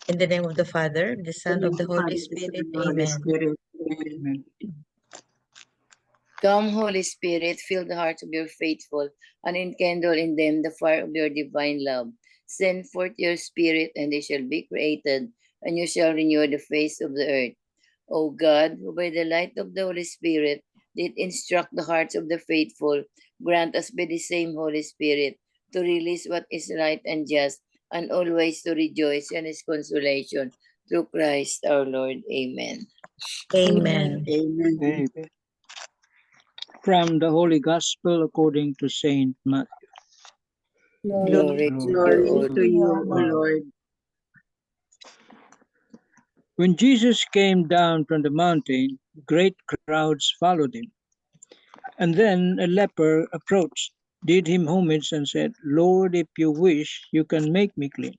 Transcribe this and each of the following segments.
In the name of the Father, the Son, of the Holy Spirit. Amen. Amen. Come, Holy Spirit, fill the hearts of your faithful, and enkindle in them the fire of your divine love. Send forth your Spirit, and they shall be created, and you shall renew the face of the earth. O God, who by the light of the Holy Spirit did instruct the hearts of the faithful, grant us by the same Holy Spirit to release what is right and just, and always to rejoice in his consolation. Through Christ our Lord. Amen. Amen. Amen. Amen. From the Holy Gospel according to Saint Matthew. Glory to Glory you, to you, O Lord. When Jesus came down from the mountain, great crowds followed him. And then a leper approached, did him homage, and said, Lord, if you wish, you can make me clean.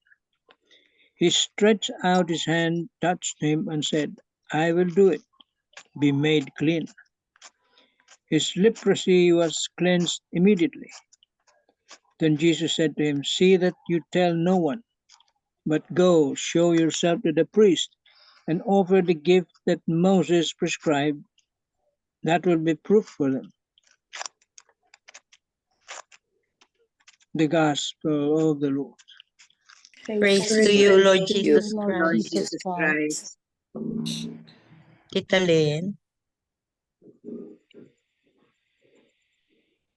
He stretched out his hand, touched him, and said, I will do it. Be made clean. His leprosy was cleansed immediately. Then Jesus said to him, See that you tell no one, but go, show yourself to the priest, and offer the gift that Moses prescribed. That will be proof for them. The Gospel of the Lord. Praise to you, Lord to Jesus you, Lord Christ. Jesus Christ. Tita Lynn.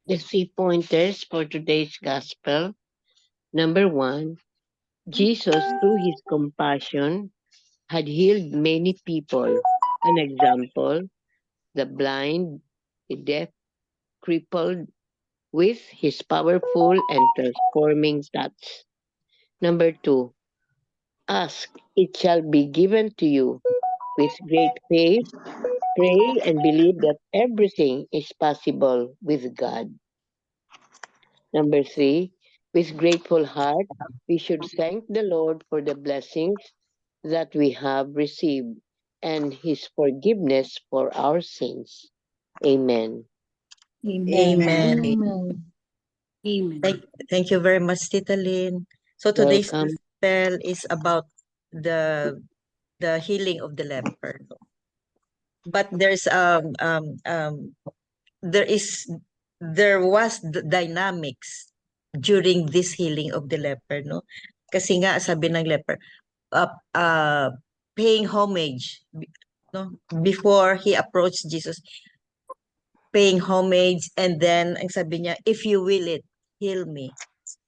The 3 pointers for today's Gospel. Number 1, Jesus, through his compassion, had healed many people. An example, the blind, the deaf, crippled, with his powerful and transforming touch. Number 2, ask, it shall be given to you. With great faith, pray and believe that everything is possible with God. Number 3, with grateful heart, we should thank the Lord for the blessings that we have received and his forgiveness for our sins. Amen. Amen. Amen. Thank you very much, Tita Lynn. So today's Welcome. gospel is about the healing of the leper. But there was dynamics during this healing of the leper, no? Kasi nga sabi ng leper, paying homage, no? Before he approached Jesus, paying homage, and then ang sabi niya, if you will it, heal me.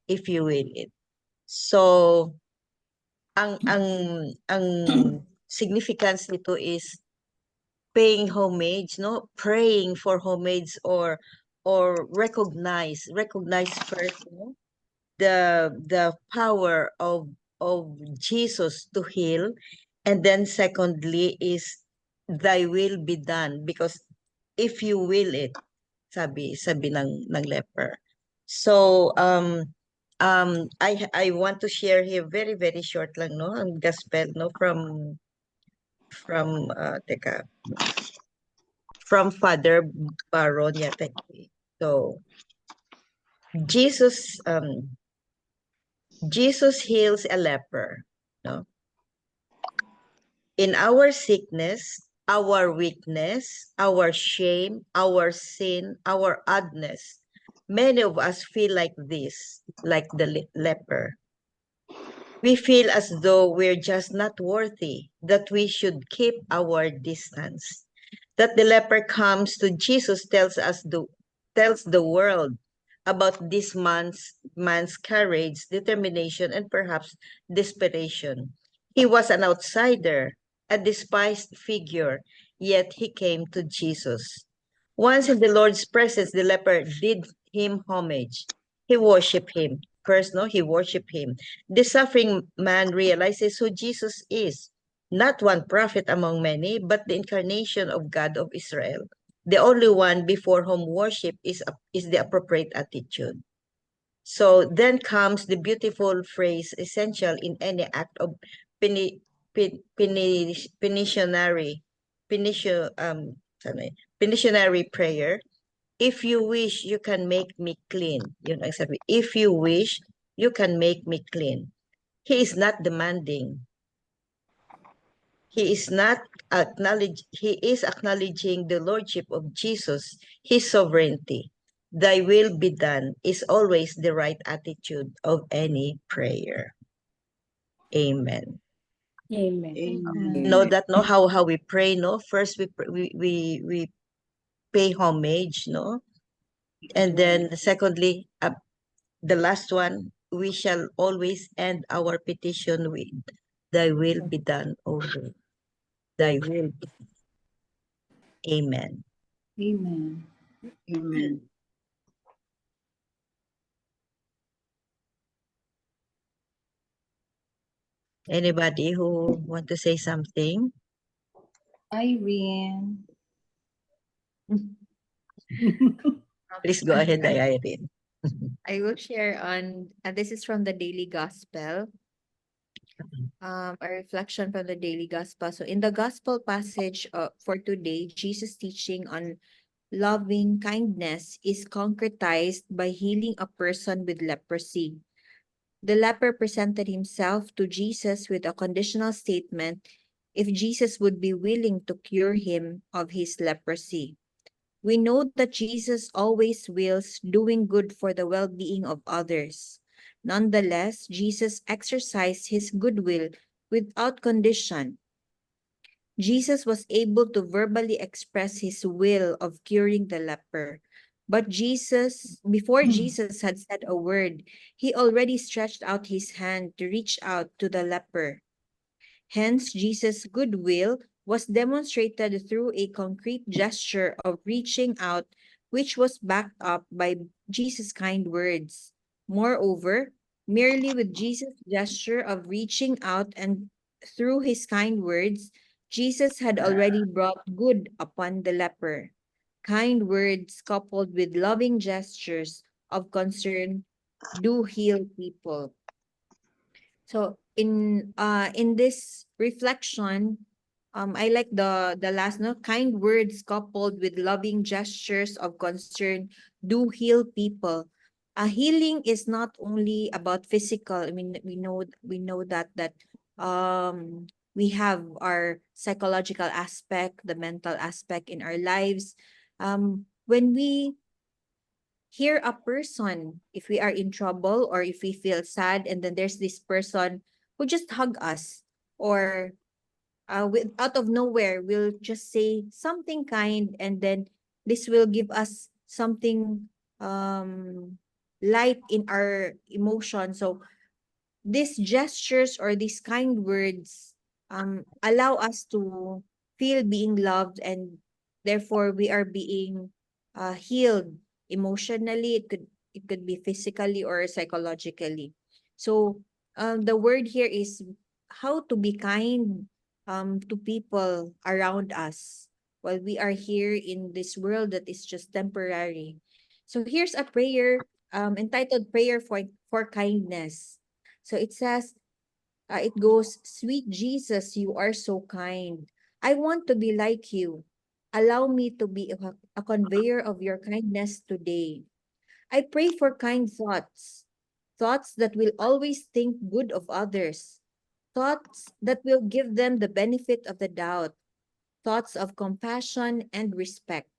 If you will it. So ang significance nito is paying homage, no? Praying for homage or recognize first, no? The power of Jesus to heal, and then secondly is thy will be done, because if you will it, sabi ng leper. So I want to share here very very short lang, no, ang gospel, no, from Father Baron yata. So Jesus heals a leper, no? In our sickness, our weakness, our shame, our sin, our oddness, many of us feel like this, like the leper. We feel as though we're just not worthy, that we should keep our distance. That the leper comes to Jesus tells the world about this man's courage, determination, and perhaps desperation. He was an outsider, a despised figure, yet he came to Jesus. Once in the Lord's presence, the leper did him homage. He worshiped him. First, no, he worshiped him. The suffering man realizes who Jesus is. Not one prophet among many, but the incarnation of God of Israel. The only one before whom worship is the appropriate attitude. So then comes the beautiful phrase essential in any act of petitionary prayer. If you wish, you can make me clean. Yun ang sabi. If you wish, you can make me clean. He is not demanding. He is acknowledging the lordship of Jesus, his sovereignty. Thy will be done is always the right attitude of any prayer. Amen. Amen. Amen. Know that, no, how we pray, no? First we pay homage, no? And then secondly, the last one, we shall always end our petition with, thy will be done, O Lord. Thy will be. Amen. Amen. Amen. Anybody who want to say something? Irene. Please go ahead, Irene. I will share on, this is from the Daily Gospel, a reflection from the Daily Gospel. So, in the Gospel passage for today, Jesus' teaching on loving kindness is concretized by healing a person with leprosy. The leper presented himself to Jesus with a conditional statement if Jesus would be willing to cure him of his leprosy. We know that Jesus always wills doing good for the well-being of others. Nonetheless, Jesus exercised his goodwill without condition. Jesus was able to verbally express his will of curing the leper. But before Jesus had said a word, he already stretched out his hand to reach out to the leper. Hence, Jesus' goodwill was demonstrated through a concrete gesture of reaching out, which was backed up by Jesus' kind words. Moreover, merely with Jesus' gesture of reaching out and through his kind words, Jesus had already brought good upon the leper. Kind words coupled with loving gestures of concern do heal people. So in this reflection, I like the last, no, kind words coupled with loving gestures of concern do heal people. Healing is not only about physical. I mean, we know that we have our psychological aspect, the mental aspect in our lives. When we hear a person, if we are in trouble or if we feel sad, and then there's this person who just hug us, or out of nowhere will just say something kind, and then this will give us something light in our emotion. So these gestures or these kind words allow us to feel being loved, and therefore we are being healed emotionally. It could be physically or psychologically. So the word here is how to be kind to people around us while we are here in this world that is just temporary. So here's a prayer entitled Prayer for Kindness. So it says, it goes, Sweet Jesus, you are so kind. I want to be like you. Allow me to be a conveyor of your kindness today. I pray for kind thoughts, thoughts that will always think good of others, thoughts that will give them the benefit of the doubt, thoughts of compassion and respect.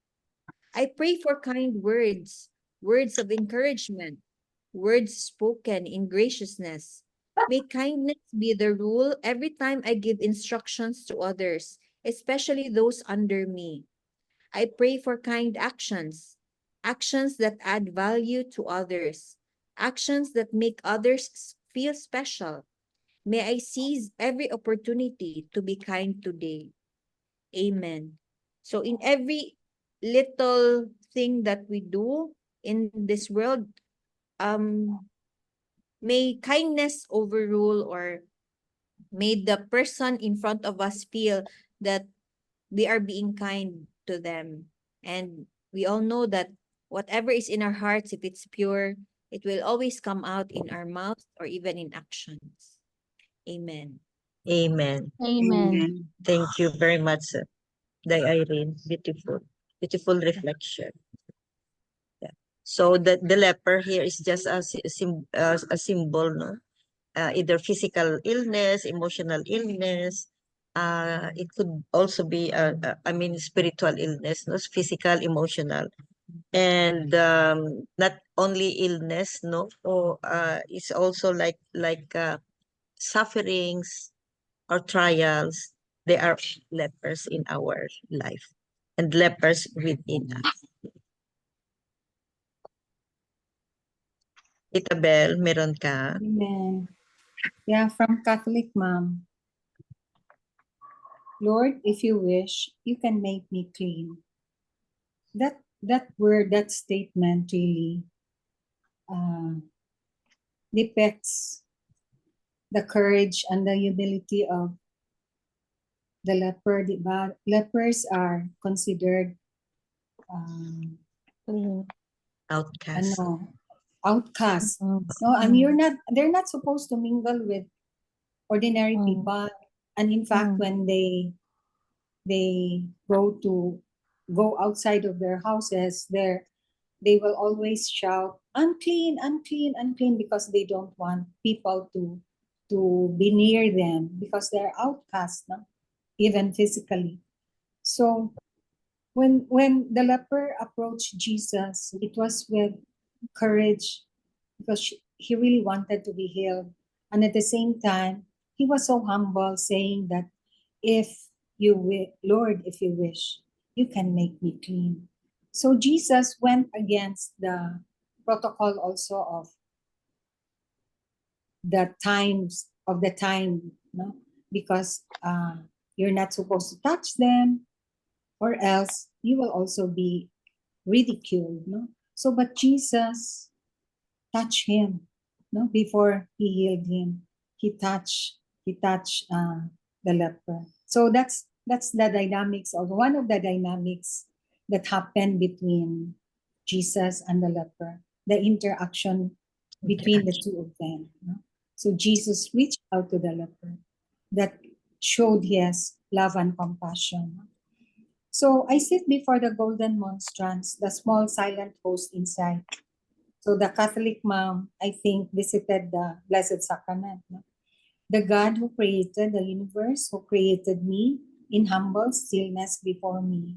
I pray for kind words, words of encouragement, words spoken in graciousness. May kindness be the rule every time I give instructions to others, especially those under me. I pray for kind actions, actions that add value to others, actions that make others feel special. May I seize every opportunity to be kind today. Amen. So in every little thing that we do in this world, may kindness overrule, or may the person in front of us feel that we are being kind to them. And we all know that whatever is in our hearts, if it's pure, it will always come out in our mouths or even in actions. Amen. Amen. Amen. Thank you very much, Irene. Beautiful. Beautiful reflection. Yeah. So the leper here is just a symbol, no? Either physical illness, emotional illness, It could also be I mean spiritual illness, no, physical, emotional, and not only illness, no, or it's also like sufferings or trials. They are lepers in our life and lepers within us. Tita Bel, meron ka? Amen. Yeah, from Catholic Mom. Lord, if you wish, you can make me clean. That word, that statement really depicts the courage and the humility of the leper. Diba? Lepers are considered Outcast. outcasts. No, and they're not supposed to mingle with ordinary people. And in fact, when they go outside of their houses, they will always shout, unclean, unclean, unclean, because they don't want people to be near them because they're outcasts, no? Even physically. So when the leper approached Jesus, it was with courage because he really wanted to be healed. And at the same time, he was so humble, saying that if you will, Lord, if you wish, you can make me clean. So Jesus went against the protocol also of the times of the time, no? Because you're not supposed to touch them, or else you will also be ridiculed, no? So, but Jesus touched him, no? Before he healed him, he touched the leper. So that's the dynamics of one of the dynamics that happened between Jesus and the leper, the interaction between the two of them, no? So Jesus reached out to the leper, that showed his love and compassion. So I sit before the golden monstrance, the small silent host inside. So the Catholic mom, I think, visited the Blessed Sacrament, no? The God who created the universe, who created me in humble stillness before me.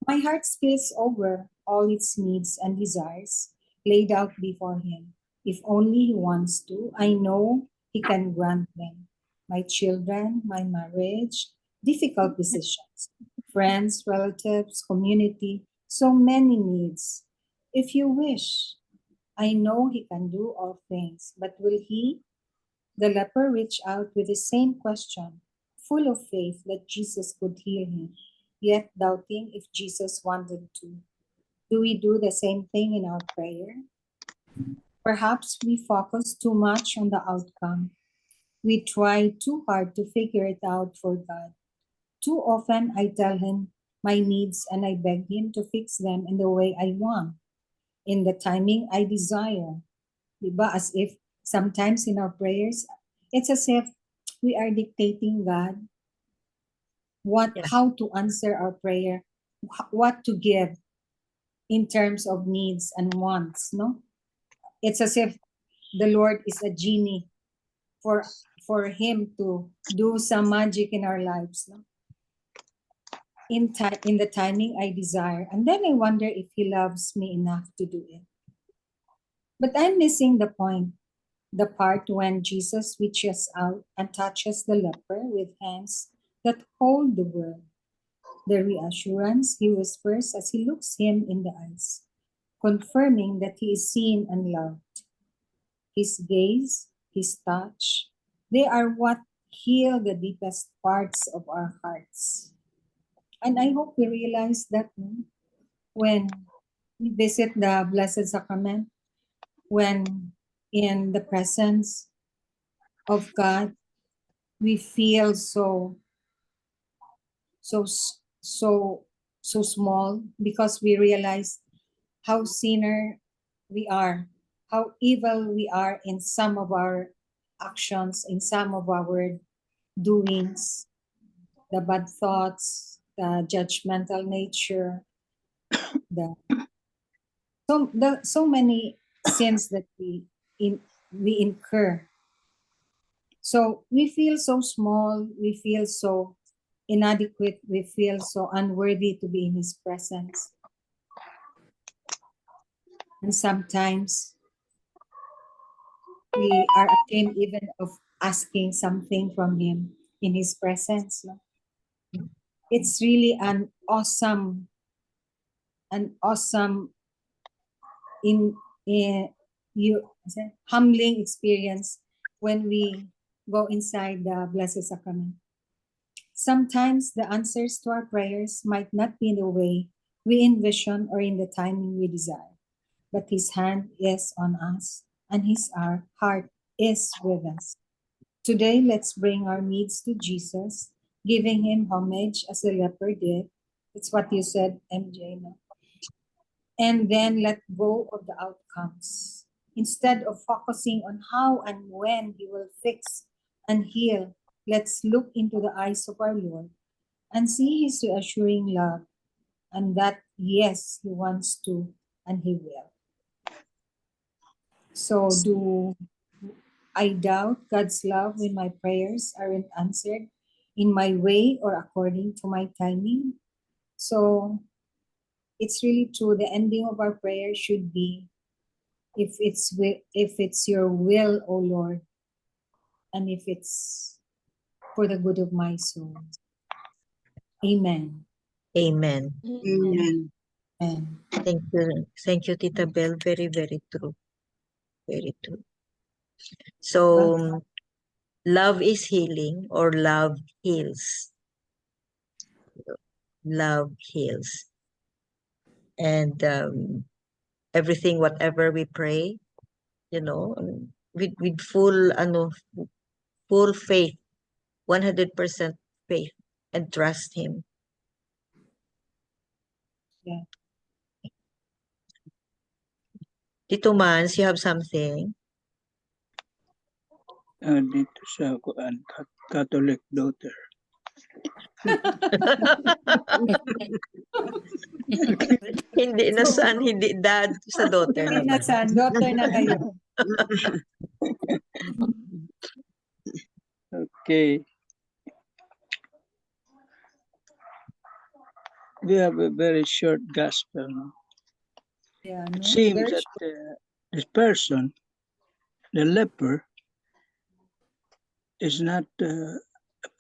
My heart spills over all its needs and desires laid out before him. If only he wants to, I know he can grant them. My children, my marriage, difficult decisions, friends, relatives, community, so many needs. If you wish, I know he can do all things, but will he? The leper reached out with the same question, full of faith that Jesus could heal him, yet doubting if Jesus wanted to. Do we do the same thing in our prayer? Perhaps we focus too much on the outcome. We try too hard to figure it out for God. Too often I tell him my needs and I beg him to fix them in the way I want, in the timing I desire. Diba? As if sometimes in our prayers, it's as if we are dictating God how to answer our prayer, what to give in terms of needs and wants, no? It's as if the Lord is a genie for him to do some magic in our lives, no? In the timing I desire. And then I wonder if he loves me enough to do it. But I'm missing the point, the part when Jesus reaches out and touches the leper with hands that hold the world. The reassurance he whispers as he looks him in the eyes, confirming that he is seen and loved. His gaze, his touch, they are what heal the deepest parts of our hearts. And I hope we realize that when we visit the Blessed Sacrament, when in the presence of God, we feel so small because we realize how sinner we are, how evil we are in some of our actions, in some of our doings, the bad thoughts, the judgmental nature, so many sins that we incur. So we feel so small, we feel so inadequate, we feel so unworthy to be in his presence. And sometimes we are ashamed even of asking something from him in his presence. No? It's really an awesome in humbling experience when we go inside the Blessed Sacrament. Sometimes the answers to our prayers might not be in the way we envision or in the timing we desire, but his hand is on us and his heart is with us. Today, let's bring our needs to Jesus, giving him homage as the leper did. It's what you said, MJ. No? And then let go of the outcomes. Instead of focusing on how and when he will fix and heal, let's look into the eyes of our Lord and see his reassuring love and that, yes, he wants to and he will. So do I doubt God's love when my prayers aren't answered in my way or according to my timing? So it's really true. The ending of our prayer should be, if it's your will, O Lord, and if it's for the good of my soul. Amen. Amen. Amen. Amen. Thank you, Tita Bell. Very, very true. Very true. So, love is healing, or love heals. Love heals. And everything, whatever we pray, with full faith, 100% faith, and trust him. Yeah. Tito Mans, you have something? Dito sa Catholic daughter. Hindi na son, hindi dad, sa daughter Hindi na naman. son, daughter na kayo. Okay. We have a very short gospel. No? Yeah, It no? seems Very that this person, the leper, is not a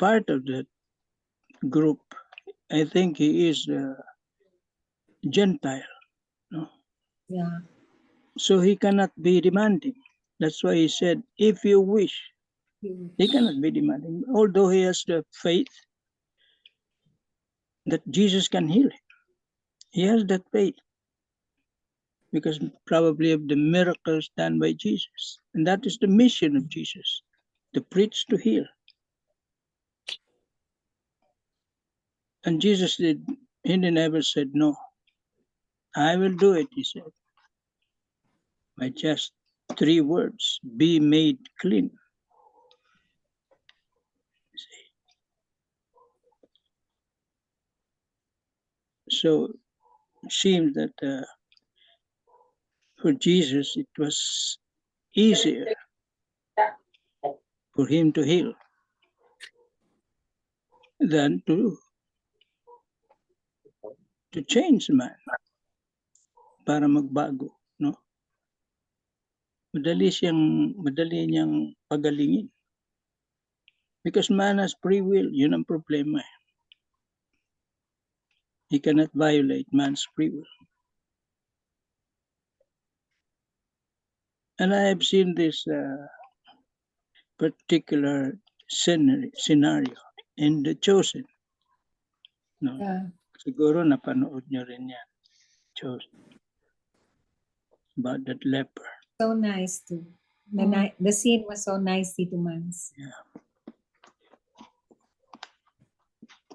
part of that group. I think he is a Gentile. No? Yeah. So he cannot be demanding. That's why he said, if you wish, he cannot be demanding. Although he has the faith that Jesus can heal him. He has that faith because probably of the miracles done by Jesus. And that is the mission of Jesus, to preach, to heal. And Jesus he never said no. I will do it, he said. By just 3 words, be made clean. So it seems that for Jesus, it was easier for him to heal than to change man para magbago, no? Madali niyang pagalingin. Because man has free will, yun ang problema. He cannot violate man's free will. And I have seen this particular scenario in The Chosen. No? Yeah. Siguro napanood nyo rin yan. Chosen. About that leper. So nice too. The scene was so nice, Tito Mans. Yeah.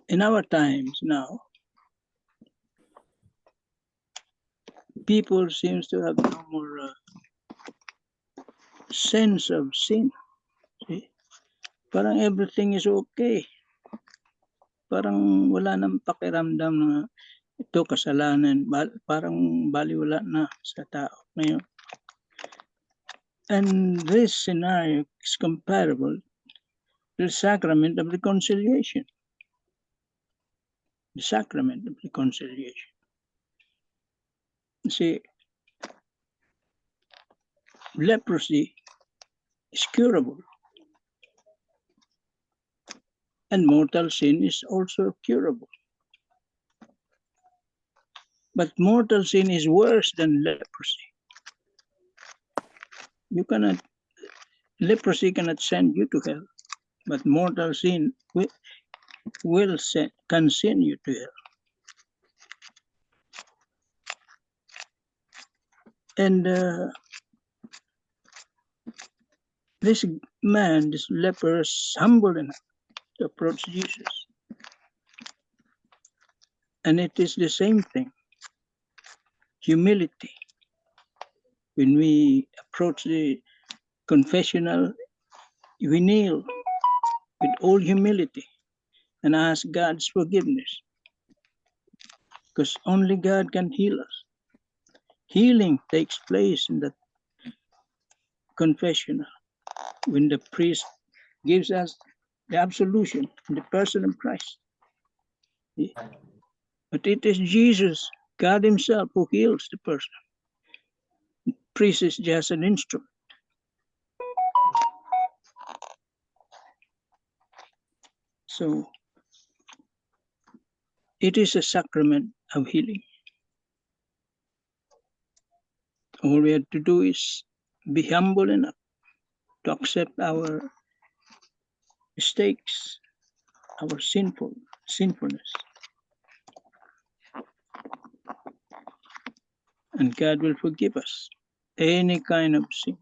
In our times now, people seems to have no more sense of sin. See? Parang everything is okay. Parang wala nang pakiramdam na ito kasalanan. Parang baliwala na sa tao ngayon. And this scenario is comparable the sacrament of reconciliation. The sacrament of reconciliation. You see, leprosy is curable. And mortal sin is also curable. But mortal sin is worse than leprosy. Leprosy cannot send you to hell, but mortal sin can send you to hell. And this man, this leper, is humble enough to approach Jesus. And it is the same thing, humility. When we approach the confessional, we kneel with all humility and ask God's forgiveness, because only God can heal us. Healing takes place in the confessional when the priest gives us the absolution in the person of Christ. But it is Jesus, God Himself, who heals the person. The priest is just an instrument. So it is a sacrament of healing. All we have to do is be humble enough to accept our mistakes, our sinfulness. And God will forgive us any kind of sin,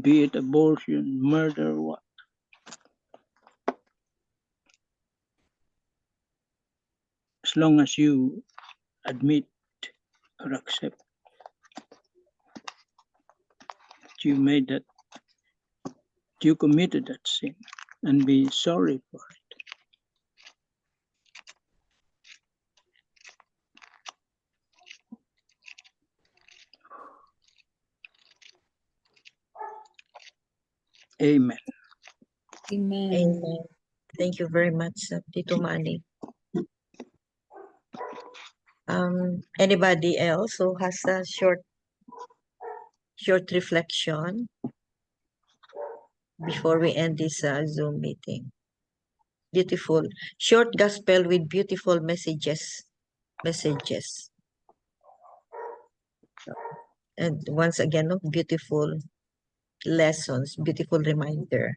be it abortion, murder, or what. As long as you admit or accept that you committed that sin and be sorry for it. Amen. Amen. Amen. Thank you very much, Tito Manny. Anybody else who has a short reflection before we end this Zoom meeting? Beautiful. Short gospel with beautiful messages. And once again, beautiful lessons, beautiful reminder.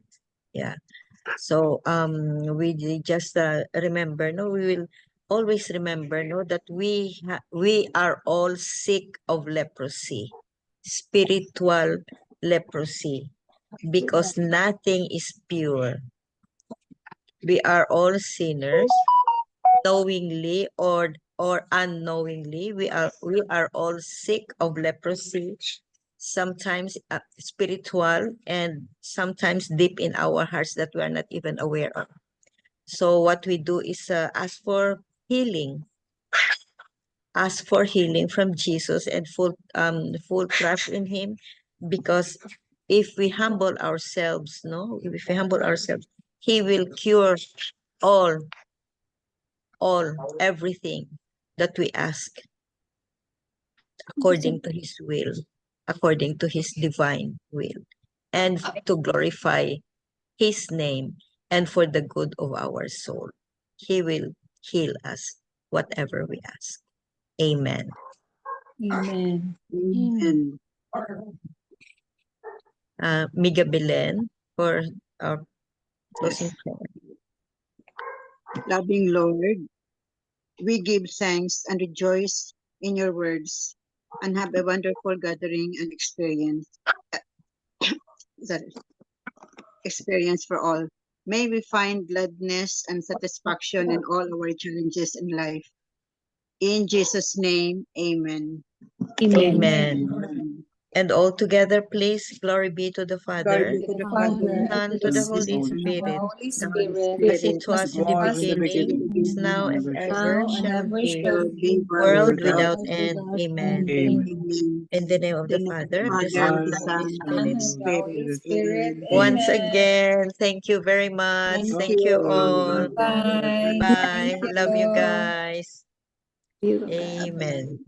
Yeah. So we just remember, we will always remember, that we are all sick of leprosy, spiritual leprosy, because nothing is pure. We are all sinners, knowingly or unknowingly. We are all sick of leprosy, sometimes spiritual and sometimes deep in our hearts that we are not even aware of. So what we do is ask for healing from Jesus and full trust in Him, because if we humble ourselves, He will cure everything that we ask, according to His will, according to His divine will, and to glorify His name and for the good of our soul. He will heal us, whatever we ask. Amen. Amen. Amen. Miga Belen for our closing prayer. Loving Lord, we give thanks and rejoice in your words and have a wonderful gathering and experience for all. May we find gladness and satisfaction in all our challenges in life. In Jesus' name, amen. Amen. Amen. Amen. And all together, please, glory be to the Father, Glory be to the Father, Father, Son, and to to the the and to the Holy Son, Holy and the Spirit, Holy the Holy Spirit, as it Spirit, as was it in the was was in the in the beginning, beginning, is beginning, now, and and ever shall ever now be. and shall ever be, shall shall be be, world world World without without without world end. end. without Amen. end. Amen. Amen. Amen. In the name of the In the name of the Father, of the Father, Son, of and the the Father, Holy Son, Son and Spirit. the and the Holy Spirit. Spirit. Once Amen. again, thank you very much. Thank Thank you you. all. you. Bye. Bye. Thank Love you you. guys. Amen.